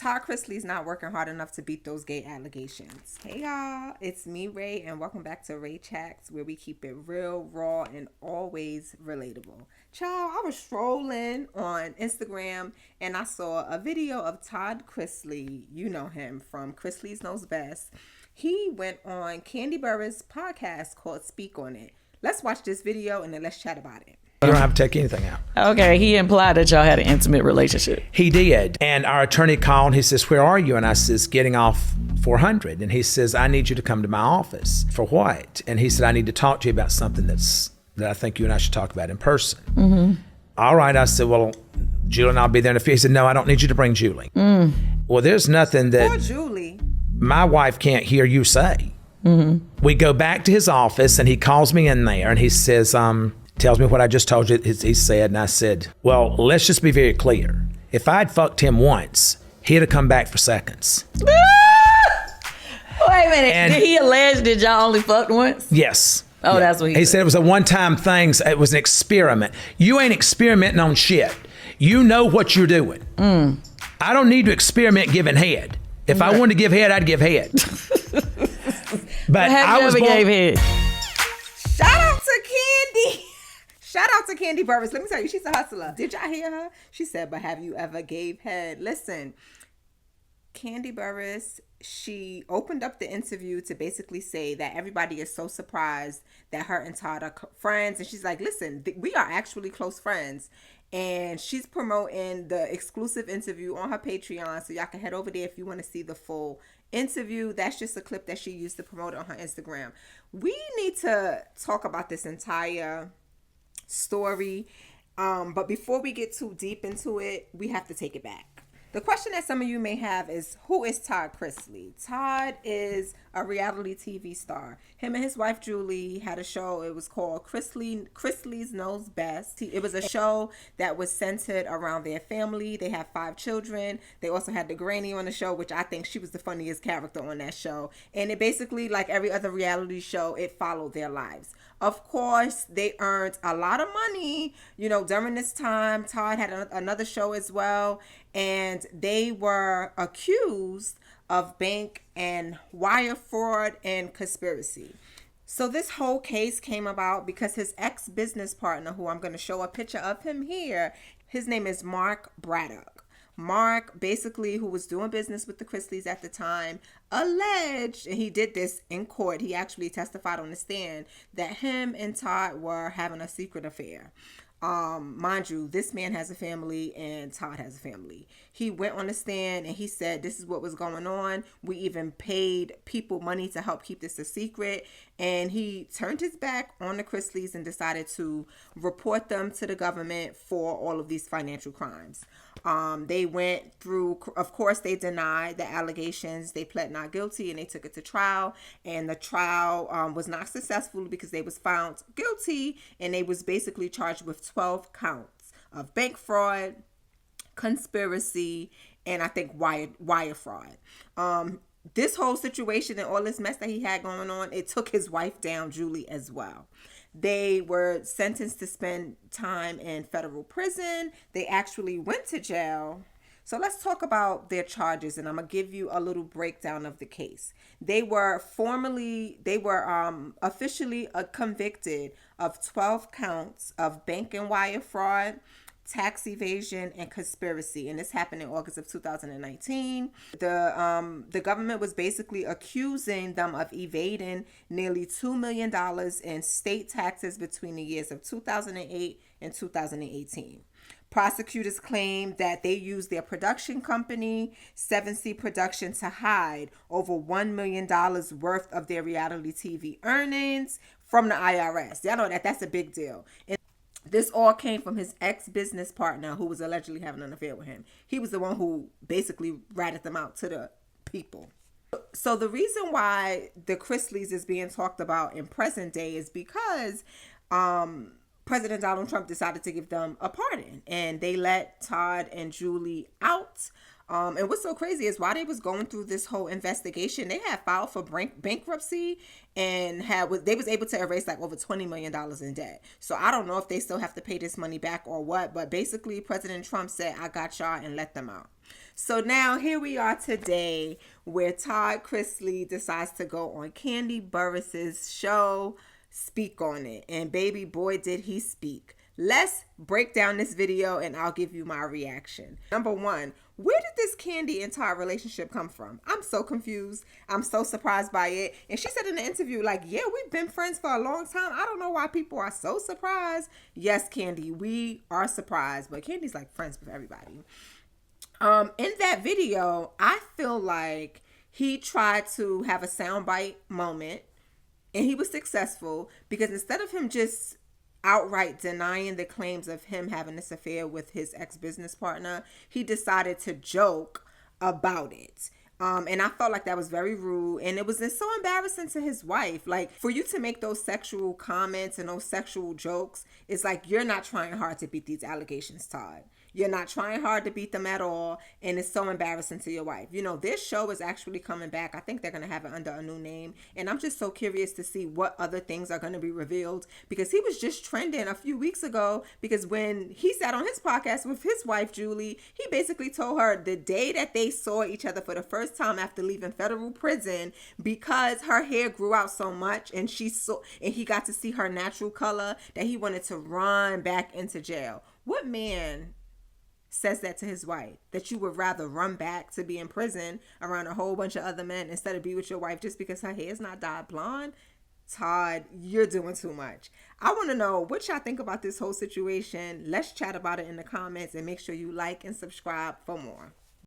Todd Chrisley's not working hard enough to beat those gay allegations. Hey y'all, it's me, Ray, and welcome back to Ray Chats, where we keep it real, raw, and always relatable. Child, I was strolling on Instagram and I saw a video of Todd Chrisley. You know him from Chrisley's Knows Best. He went on Kandi Burruss' podcast called Speak On It. Let's watch this video and then let's chat about it. You don't have to take anything out. Okay, he implied that y'all had an intimate relationship. He did. And our attorney called and he says, where are you? And I says, getting off 400. And he says, I need you to come to my office. For what? And he said, I need to talk to you about something that I think you and I should talk about in person. Mm-hmm. All right. I said, well, Julie and I'll be there in a few. He said, no, I don't need you to bring Julie. Well, there's nothing that Poor Julie. My wife can't hear you say. Mm-hmm. We go back to his office and he calls me in there and he says, tells me what I just told you he said, and I said, well, let's just be very clear. If I'd fucked him once, he'd have come back for seconds. Wait a minute. And did he allege that y'all only fucked once? Yes. Oh, yeah. That's what he said. It was a one-time thing. It was an experiment. You ain't experimenting on shit. You know what you're doing. I don't need to experiment giving head. If I wanted to give head, I'd give head. But have you ever gave head? Shout out to Kandi. Shout out to Kandi Burruss. Let me tell you, she's a hustler. Did y'all hear her? She said, but have you ever gave head? Listen, Kandi Burruss, she opened up the interview to basically say that everybody is so surprised that her and Todd are friends. And she's like, listen, we are actually close friends. And she's promoting the exclusive interview on her Patreon. So y'all can head over there if you want to see the full interview. That's just a clip that she used to promote on her Instagram. We need to talk about this entire story. But before we get too deep into it, we have to take it back. The question that some of you may have is, who is Todd Chrisley? Todd is a reality TV star. Him and his wife, Julie, had a show. It was called Chrisley's Knows Best. It was a show that was centered around their family. They have 5 children. They also had the granny on the show, which I think she was the funniest character on that show. And it basically, like every other reality show, it followed their lives. Of course, they earned a lot of money, during this time. Todd had another show as well. And they were accused of bank and wire fraud and conspiracy. So this whole case came about because his ex-business partner, who I'm going to show a picture of him here, his name is Mark Braddock. Mark, basically, who was doing business with the Chrisleys at the time, alleged, and he did this in court, he actually testified on the stand, that him and Todd were having a secret affair. Mind you, this man has a family and Todd has a family. He went on the stand and he said this is what was going on. We even paid people money to help keep this a secret. And he turned his back on the Chrisleys and decided to report them to the government for all of these financial crimes. They went through, of course, they denied the allegations. They pled not guilty and they took it to trial. And the trial was not successful because they was found guilty and they was basically charged with 12 counts of bank fraud, conspiracy, and I think wire fraud. This whole situation and all this mess that he had going on, it took his wife down, Julie, as well. They were sentenced to spend time in federal prison. They actually went to jail. So let's talk about their charges, and I'm going to give you a little breakdown of the case. They were officially convicted of 12 counts of bank and wire fraud, tax evasion, and conspiracy. And this happened in August of 2019. The government was basically accusing them of evading nearly $2 million in state taxes between the years of 2008 and 2018. Prosecutors claimed that they used their production company, 7C Production, to hide over $1 million worth of their reality TV earnings from the IRS. Y'all know that that's a big deal. And this all came from his ex-business partner who was allegedly having an affair with him. He was the one who basically ratted them out to the people. So the reason why the Chrisleys is being talked about in present day is because President Donald Trump decided to give them a pardon, and they let Todd and Julie out And what's so crazy is while they was going through this whole investigation, they had filed for bankruptcy and they was able to erase like over $20 million in debt. So I don't know if they still have to pay this money back or what, but basically President Trump said, I got y'all, and let them out. So now here we are today where Todd Chrisley decides to go on Kandi Burruss's show, speak on it. And baby boy, did he speak. Let's break down this video and I'll give you my reaction. Number one, where did this Kandi and Todd relationship come from? I'm so confused. I'm so surprised by it. And she said in the interview, like, yeah, we've been friends for a long time. I don't know why people are so surprised. Yes, Kandi, we are surprised, but Kandi's like friends with everybody. In that video, I feel like he tried to have a soundbite moment and he was successful because instead of him just outright denying the claims of him having this affair with his ex-business partner, he decided to joke about it. And I felt like that was very rude, and it was so embarrassing to his wife. Like, for you to make those sexual comments and those sexual jokes, it's like you're not trying hard to beat these allegations, Todd. You're not trying hard to beat them at all, and it's so embarrassing to your wife. You know, this show is actually coming back. I think they're going to have it under a new name, and I'm just so curious to see what other things are going to be revealed, because he was just trending a few weeks ago, because when he sat on his podcast with his wife, Julie, he basically told her the day that they saw each other for the first time after leaving federal prison, because her hair grew out so much and he got to see her natural color, that he wanted to run back into jail. What man says that to his wife, that you would rather run back to be in prison around a whole bunch of other men instead of be with your wife just because her hair is not dyed blonde? Todd, you're doing too much. I want to know what y'all think about this whole situation. Let's chat about it in the comments and make sure you like and subscribe for more.